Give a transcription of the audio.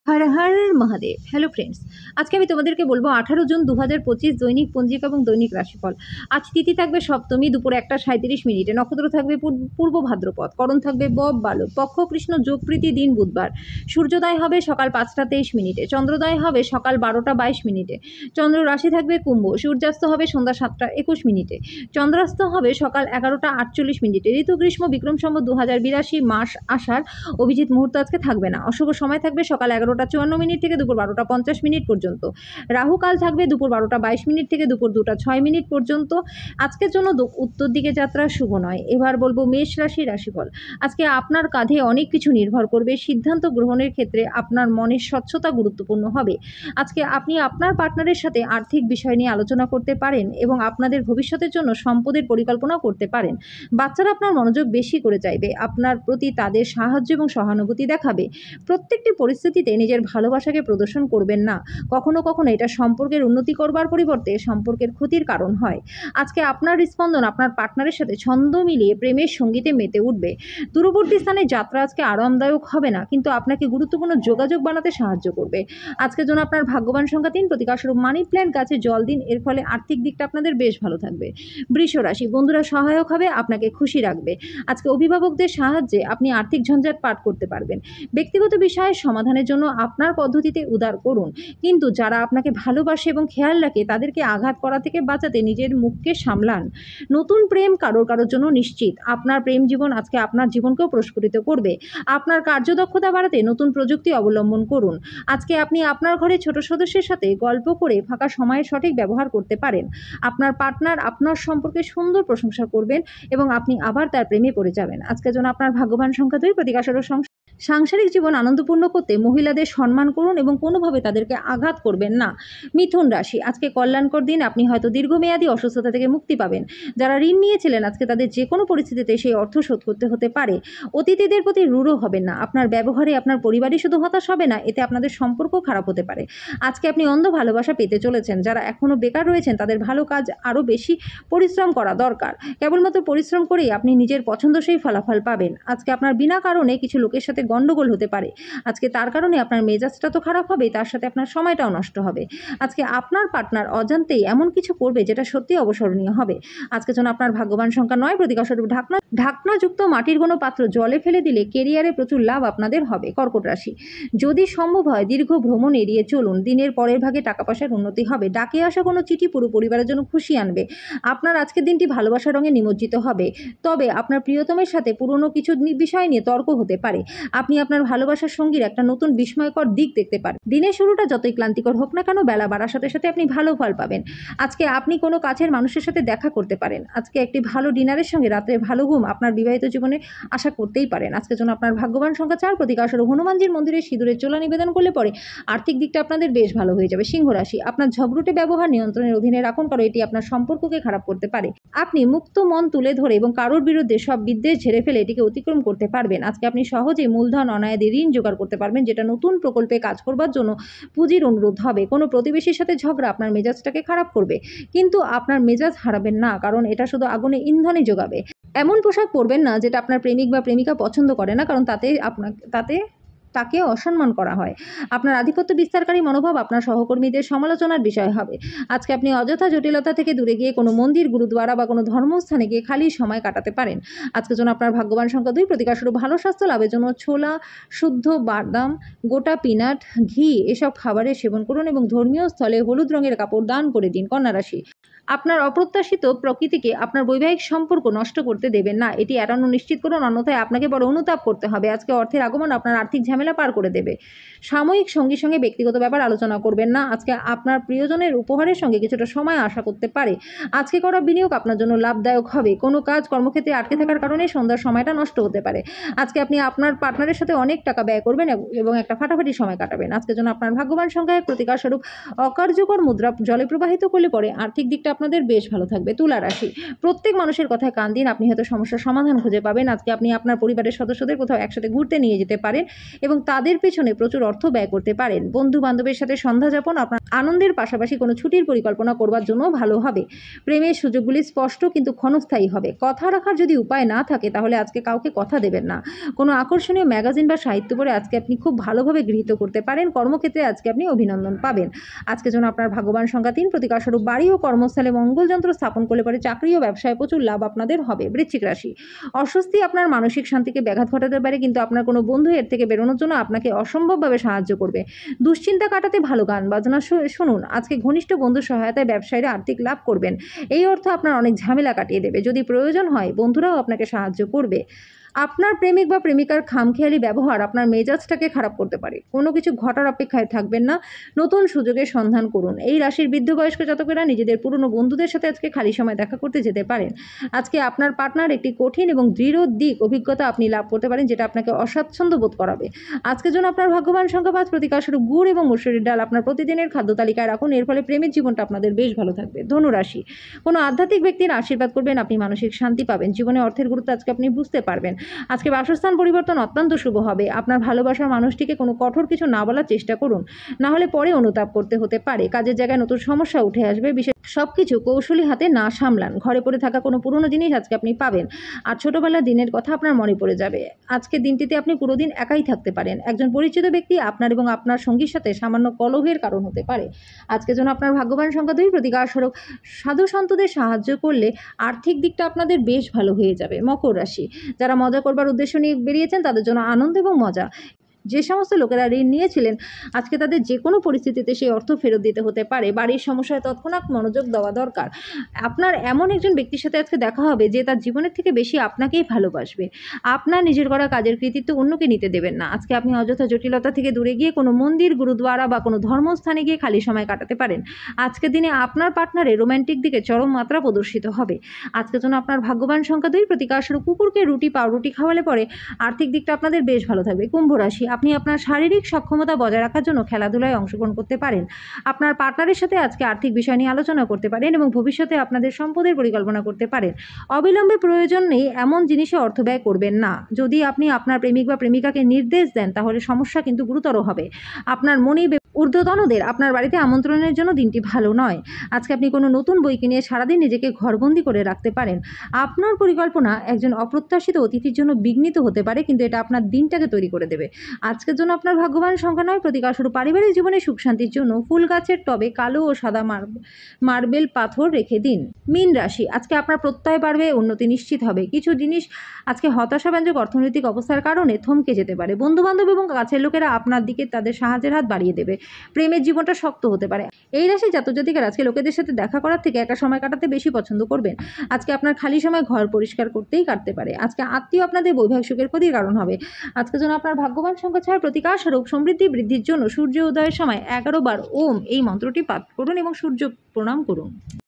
Har Har Mahadev. Hello friends, আজকে আমি তোমাদেরকে বলবো 18 জুন 2025 দৈনিক পঞ্জিকা এবং দৈনিক রাশিফল। আজ তিথি থাকবে সপ্তমী, দুপুর 1:37 নক্ষত্র থাকবে পূর্ব ভাদ্রপদ, করণ থাকবে বব বালক, পক্ষ কৃষ্ণ, যোগপ্রীতি, দিন বুধবার। সূর্যোদয় হবে সকাল 5:23, চন্দ্রোদয় হবে সকাল 12:22, চন্দ্র রাশি থাকবে কুম্ভ, সূর্যাস্ত হবে সন্ধ্যা 7:21, চন্দ্রাস্ত হবে সকাল 11:48। ঋতু গ্রীষ্ম, বিক্রম সম্বত 2082, মাস আষাঢ়। অভিজিৎ মুহূর্ত আজকে থাকবে না। অশুভ সময় থাকবে সকাল 11:54 থেকে দুপুর 12:50 পর্যন্ত। রাহু কাল থাকবে দুপুর 12:22 থেকে দুপুর 2:06 পর্যন্ত। আজকের জন্য উত্তর দিকে যাত্রা শুভ নয়। এবার বলবো মেষ রাশি রাশিফল। আজকে আপনার কাঁধে অনেক কিছু নির্ভর করবে। সিদ্ধান্ত গ্রহণের ক্ষেত্রে আপনার মনের স্বচ্ছতা গুরুত্বপূর্ণ হবে। আজকে আপনি আপনার পার্টনারের সাথে আর্থিক বিষয় নিয়ে আলোচনা করতে পারেন এবং আপনাদের ভবিষ্যতের জন্য সম্পদের পরিকল্পনা করতে পারেন। বাচ্চারা আপনার মনোযোগ বেশি করে চাইবে। আপনার প্রতি তাদের সাহায্য এবং সহানুভূতি দেখাবে। প্রত্যেকটি পরিস্থিতিতে নিজের ভালোবাসাকে প্রদর্শন করবেন না। কখনো কখনো এটা সম্পর্কের উন্নতি করবার পরিবর্তে সম্পর্কের ক্ষতির কারণ হয়। আজকে আপনার স্পন্দন আপনার পার্টনারের সাথে ছন্দ মিলিয়ে প্রেমের সঙ্গীতে মেতে উঠবে। দূরবর্তী স্থানে যাত্রা আজকে আরামদায়ক হবে না, কিন্তু আপনাকে গুরুত্বপূর্ণ যোগাযোগ বানাতে সাহায্য করবে। আজকের জন্য আপনার ভাগ্যবান সংখ্যা 3, প্রতিকারস্বরূপ মানি প্ল্যান্ট, গাছে জল দিন। এর ফলে আর্থিক দিকটা আপনাদের বেশ ভালো থাকবে। বৃষ রাশি, বন্ধুরা সহায়ক হবে, আপনাকে খুশি রাখবে। আজকে অভিভাবকদের সাহায্যে আপনি আর্থিক ঝঞ্ঝাট পার করতে পারবেন। ব্যক্তিগত বিষয়ের সমাধানের জন্য আপনার পদ্ধতিতে উদার করুন, কিন্তু যারা আপনাকে ভালোবাসে এবং খেয়াল রাখে তাদেরকে আঘাত করা থেকে বাঁচাতে নিজের মুখকে সামলান। নতুন প্রেম কারোর জন্য নিশ্চিত। আপনার প্রেম জীবন আজকে আপনার জীবনকেও প্রস্ফুটিত করবে। আপনার কার্যদক্ষতা বাড়াতে নতুন প্রযুক্তি অবলম্বন করুন। আজকে আপনি আপনার ঘরে ছোট সদস্যের সাথে গল্প করে ফাঁকা সময়ের সঠিক ব্যবহার করতে পারেন। আপনার পার্টনার আপনার সম্পর্কে সুন্দর প্রশংসা করবেন এবং আপনি আবার তার প্রেমে পড়ে যাবেন। আজকের জন্য আপনার ভাগ্যবান সংখ্যা 2, প্রতিকারস্বরূপ সাংসারিক জীবন আনন্দপূর্ণ করতে মহিলাদের সম্মান করুন এবং কোনোভাবে তাদেরকে আঘাত করবেন না। মিথুন রাশি, আজকে কল্যাণকর দিন। আপনি হয়তো দীর্ঘমেয়াদী অসুস্থতা থেকে মুক্তি পাবেন। যারা ঋণ নিয়েছিলেন আজকে তাদের যে কোনো পরিস্থিতিতে সেই অর্থ শোধ করতে হতে পারে। অতিথিদের প্রতি রূঢ় হবেন না। আপনার ব্যবহারে আপনার পরিবারই শুধু হতাশ হবে না, এতে আপনাদের সম্পর্ক খারাপ হতে পারে। আজকে আপনি অন্ধ ভালোবাসা পেতে চলেছেন। যারা এখনও বেকার রয়েছেন তাদের ভালো কাজ আরও বেশি পরিশ্রম করা দরকার। কেবলমাত্র পরিশ্রম করেই আপনি নিজের পছন্দসই ফলাফল পাবেন। আজকে আপনার বিনা কারণে কিছু লোকের সাথে গন্ডগোল হতে পারে। আজকে তার কারণে আপনার মেজাজটা তো খারাপ হবে, তার সাথে আপনার সময়টাও নষ্ট হবে। আজকে আপনার পার্টনার অজান্তেই এমন কিছু করবে যেটা সত্যি অবসরণীয় হবে। আজকের জন্য আপনার ভাগ্যবান সংখ্যা 9, প্রতিকারস্বরূপ ঢাকনাযুক্ত মাটির কোনো পাত্র জলে ফেলে দিলে কেরিয়ারে প্রচুর লাভ আপনাদের হবে। কর্কট রাশি, যদি সম্ভব হয় দীর্ঘ ভ্রমণ এড়িয়ে চলুন। দিনের পরের ভাগে টাকা পয়সার উন্নতি হবে। ডাকে আসা কোনো চিঠি পুরো পরিবারের জন্য খুশি আনবে। আপনার আজকের দিনটি ভালোবাসার রঙে নিমজ্জিত হবে। তবে আপনার প্রিয়তমের সাথে পুরনো কিছু বিষয় নিয়ে তর্ক হতে পারে। আপনি আপনার ভালোবাসার সঙ্গীর একটা নতুন বিস্ময়কর দিক দেখতে পারেন। দিনের শুরুটা যতই ক্লান্তিকর হোক না কেন, বেলা বাড়ার সাথে সাথে আপনি ভালো ফল পাবেন। আজকে আপনি কোনো কাছের মানুষের সাথে দেখা করতে পারেন। আজকে একটি ভালো ডিনারের সঙ্গে রাত্রে ভালো ঘুম আপনার বিবাহিত জীবনে আশা করতেই পারেন। আজকের জন্য আপনার ভাগ্যবান সংখ্যা 4, প্রতিকারস্বরূপ হনুমানজির মন্দিরে সিঁদুরের চোলা নিবেদন করলে পরে আর্থিক দিকটা আপনাদের বেশ ভালো হয়ে যাবে। সিংহ রাশি, আপনার ঝগড়ুটে ব্যবহার নিয়ন্ত্রণের অধীনে রাখুন, কারণ এটি আপনার সম্পর্ককে খারাপ করতে পারে। আপনি মুক্ত মন তুলে ধরে এবং কারোর বিরুদ্ধে সব বিদ্বেষ ঝেড়ে ফেলে এটিকে অতিক্রম করতে পারবেন। আজকে আপনি সহজেই মূলধন অনায়াদে ঋণ জোগাড় করতে পারবেন, যেটা নতুন প্রকল্পে কাজ করবার জন্য পুঁজির অনুরোধ হবে। কোনো প্রতিবেশীর সাথে ঝগড়া আপনার মেজাজটাকে খারাপ করবে, কিন্তু আপনার মেজাজ হারাবেন না, কারণ এটা শুধু আগুনে ইন্ধনই যোগাবে। এমন পোশাক পরবেন না যেটা আপনার প্রেমিক বা প্রেমিকা পছন্দ করে না, কারণ তাকে অসম্মান করা হয়। আপনার আধিপত্য বিস্তারকারী মনোভাব আপনার সহকর্মীদের সমালোচনার বিষয় হবে। আজকে আপনি অযথা জটিলতা থেকে দূরে গিয়ে কোনো মন্দির, গুরুদ্বারা বা কোনো ধর্মস্থানে গিয়ে খালি সময় কাটাতে পারেন। আজকের জন্য আপনার ভাগ্যবান সংখ্যা 2, প্রতিকারস্বরূপ ভালো স্বাস্থ্য লাভের জন্য ছোলা, শুদ্ধ বাদাম, গোটা পিনাট, ঘি এসব খাবারের সেবন করুন এবং ধর্মীয় স্থলে হলুদ রঙের কাপড় দান করে দিন। কন্যা রাশি, আপনার অপ্রত্যাশিত প্রকৃতিকে আপনার বৈবাহিক সম্পর্ক নষ্ট করতে দেবেন না। এটি এড়ানো নিশ্চিত করুন, অন্যথায় আপনাকে বড় অনুতাপ করতে হবে। আজকে অর্থের আগমন আপনার আর্থিক ঝামেলা পার করে দেবে। সাময়িক সঙ্গীর সঙ্গে ব্যক্তিগত ব্যাপার আলোচনা করবেন না। আজকে আপনার প্রিয়জনের উপহারের সঙ্গে কিছুটা সময় আশা করতে পারে। আজকে করা বিনিয়োগ আপনার জন্য লাভদায়ক হবে। কোনো কাজ কর্মক্ষেত্রে আটকে থাকার কারণে সন্ধ্যার সময়টা নষ্ট হতে পারে। আজকে আপনি আপনার পার্টনারের সাথে অনেক টাকা ব্যয় করবেন এবং একটা ফাটাফাটি সময় কাটাবেন। আজকের জন্য আপনার ভাগ্যবান সংখ্যা 1, প্রতিকারস্বরূপ অকার্যকর মুদ্রা জলে প্রবাহিত করলে পরে আর্থিক দিকটা আপনাদের বেশ ভালো থাকবে। তুলা রাশি, প্রত্যেক মানুষের কথায় কান দিন, আপনি হয়তো সমস্যার সমাধান খুঁজে পাবেন। আজকে আপনি আপনার পরিবারের সদস্যদের কোথাও একসাথে ঘুরতে নিয়ে যেতে পারেন এবং তাদের পেছনে প্রচুর অর্থ ব্যয় করতে পারেন। বন্ধু বান্ধবের সাথে সন্ধ্যা যাপন আপনার আনন্দের পাশাপাশি কোনো ছুটির পরিকল্পনা করবার জন্য ভালো হবে। প্রেমের সুযোগগুলি স্পষ্ট কিন্তু ক্ষণস্থায়ী হবে। কথা রাখার যদি উপায় না থাকে তাহলে আজকে কাউকে কথা দেবেন না। কোনো আকর্ষণীয় ম্যাগাজিন বা সাহিত্য পড়ে আজকে আপনি খুব ভালোভাবে গৃহীত করতে পারেন। কর্মক্ষেত্রে আজকে আপনি অভিনন্দন পাবেন। আজকের জন্য আপনার ভাগ্যবান সংখ্যা 3, প্রতিকারস্বরূপ বাড়ি ও কর্মস্থলে মঙ্গলযন্ত্র স্থাপন করলে পরে চাকরি ও ব্যবসায় প্রচুর লাভ আপনাদের হবে। বৃশ্চিক রাশি, অস্বস্তি আপনার মানসিক শান্তিকে ব্যাঘাত ঘটাতে পারে, কিন্তু আপনার কোনো বন্ধু এর থেকে বেরোনোর জন্য আপনাকে অসম্ভবভাবে সাহায্য করবে। দুশ্চিন্তা কাটাতে ভালো গান বাজনা শুনুন। আজকে ঘনিষ্ঠ বন্ধুর সহায়তায় ব্যবসায়ীরা আর্থিক লাভ করবেন। এই অর্থ আপনার অনেক ঝামেলা কাটিয়ে দেবে। যদি প্রয়োজন হয় বন্ধুরাও আপনাকে সাহায্য করবে। আপনার প্রেমিক বা প্রেমিকার খামখেয়ালি ব্যবহার আপনার মেজাজটাকে খারাপ করতে পারে। কোনো কিছু ঘটার অপেক্ষায় থাকবেন না, নতুন সুযোগের সন্ধান করুন। এই রাশির বৃদ্ধ বয়স্ক জাতকেরা নিজেদের পুরনো বন্ধুদের সাথে আজকে খালি সময় দেখা করতে যেতে পারেন। আজকে আপনার পার্টনার একটি কঠিন এবং দৃঢ় দিক অভিজ্ঞতা আপনি লাভ করতে পারেন, যেটা আপনাকে অস্বাচ্ছন্দ্য বোধ করাবে। আজকের জন্য আপনার ভাগ্যবান সংখ্যা 5, প্রতিকারস্বরূপ গুড় এবং মসুরির ডাল আপনার প্রতিদিনের খাদ্য তালিকায় রাখুন। এর ফলে প্রেমের জীবনটা আপনাদের বেশ ভালো থাকবে। ধনু রাশি, কোনো আধ্যাত্মিক ব্যক্তির আশীর্বাদ করবেন, আপনি মানসিক শান্তি পাবেন। জীবনে অর্থের গুরুত্ব আজকে আপনি বুঝতে পারবেন। আজকে বাসস্থান পরিবর্তন অত্যন্ত শুভ হবে। আপনার ভালোবাসার মানুষটিকে কোনো কঠোর কিছু না বলার চেষ্টা করুন, না হলে পরে অনুতাপ করতে হতে পারে। কাজের জায়গায় নতুন সমস্যা উঠে আসবে। বিশেষ সবকিছু কৌশলী হাতে না সামলান। ঘরে পড়ে থাকা কোনো পুরনো জিনিস আজকে আপনি পাবেন। আর ছোটবেলার দিনের কথা আপনার মনে পড়ে যাবে। আজকের দিনটিতে আপনি পুরো দিন একাই থাকতে পারেন। একজন পরিচিত ব্যক্তি আপনার এবং আপনার সঙ্গীর সাথে সামান্য কলহের কারণ হতে পারে। আজকের জন্য আপনার ভাগ্যবান সংখ্যা 2, প্রতিকারস্বরূপ সাধু সন্তদের সাহায্য করলে আর্থিক দিকটা আপনাদের বেশ ভালো হয়ে যাবে। মকর রাশি, যারা মজা করবার উদ্দেশ্য নিয়ে বেরিয়েছেন তাদের জন্য আনন্দ এবং মজা। যে সমস্ত লোকেরা ঋণ নিয়েছিলেন আজকে তাদের যে কোনো পরিস্থিতিতে সেই অর্থ ফেরত দিতে হতে পারে। বাড়ির সমস্যায় তৎক্ষণাৎ মনোযোগ দেওয়া দরকার। আপনার এমন একজন ব্যক্তির সাথে আজকে দেখা হবে যে তার জীবনের থেকে বেশি আপনাকেই ভালোবাসবে। আপনার নিজের করা কাজের কৃতিত্ব অন্যকে নিতে দেবেন না। আজকে আপনি অযথা জটিলতা থেকে দূরে গিয়ে কোনো মন্দির, গুরুদ্বারা বা কোনো ধর্মস্থানে গিয়ে খালি সময় কাটাতে পারেন। আজকের দিনে আপনার পার্টনারের রোম্যান্টিক দিকে চরম মাত্রা প্রদর্শিত হবে। আজকের জন্য আপনার ভাগ্যবান সংখ্যা 2, প্রতিকারস্বরূপ কুকুরকে রুটি পাউরুটি খাওয়ালে পরে আর্থিক দিকটা আপনাদের বেশ ভালো থাকবে। কুম্ভ রাশি, আপনি আপনার শারীরিক সক্ষমতা বজায় রাখার জন্য খেলাধুলায় অংশগ্রহণ করতে পারেন। আপনার পার্টনারের সাথে আজকে আর্থিক বিষয় নিয়ে আলোচনা করতে পারেন এবং ভবিষ্যতে আপনাদের সম্পদের পরিকল্পনা করতে পারেন। অবিলম্বে প্রয়োজন নেই এমন জিনিসে অর্থ ব্যয় করবেন না। যদি আপনি আপনার প্রেমিক বা প্রেমিকাকে নির্দেশ দেন তাহলে সমস্যা কিন্তু গুরুতর হবে। আপনার মনি ঊর্ধ্বতনদের আপনার বাড়িতে আমন্ত্রণের জন্য দিনটি ভালো নয়। আজকে আপনি কোনো নতুন বই কিনে সারাদিন নিজেকে ঘরবন্দি করে রাখতে পারেন। আপনার পরিকল্পনা একজন অপ্রত্যাশিত অতিথির জন্য বিঘ্নিত হতে পারে, কিন্তু এটা আপনার দিনটাকে তৈরি করে দেবে। আজকের জন্য আপনার ভাগ্যবান সংখ্যা 9, প্রতিকারস্বরূপ পারিবারিক জীবনে সুখ শান্তির জন্য ফুল গাছের টবে কালো ও সাদা মার্বেল পাথর রেখে দিন। মীন রাশি, আজকে আপনার প্রত্যয় বাড়বে, উন্নতি নিশ্চিত হবে। কিছু জিনিস আজকে হতাশাব্যঞ্জক অর্থনৈতিক অবস্থার কারণে থমকে যেতে পারে। বন্ধুবান্ধব এবং কাছের লোকেরা আপনার দিকে তাদের সাহায্যের হাত বাড়িয়ে দেবে। প্রেমের জীবনটা শক্ত হতে পারে। এই রাশি জাতক-জাতিকারা আজকে লোকেদের সাথে দেখা করার থেকে একা সময় কাটাতে বেশি পছন্দ করবেন। আজকে আপনার খালি সময় ঘর পরিষ্কার করতেই কাটতে পারে। আজকে আত্মীয় আপনাদের বৈবাহিক সুখের ক্ষতির কারণ হবে। আজকের জন্য আপনার ভাগ্যবান সংখ্যা 6, প্রতিকারস্বরূপ সমৃদ্ধি বৃদ্ধির জন্য সূর্য উদয়ের সময় 11 বার ওম এই মন্ত্রটি পাঠ করুন এবং সূর্য প্রণাম করুন।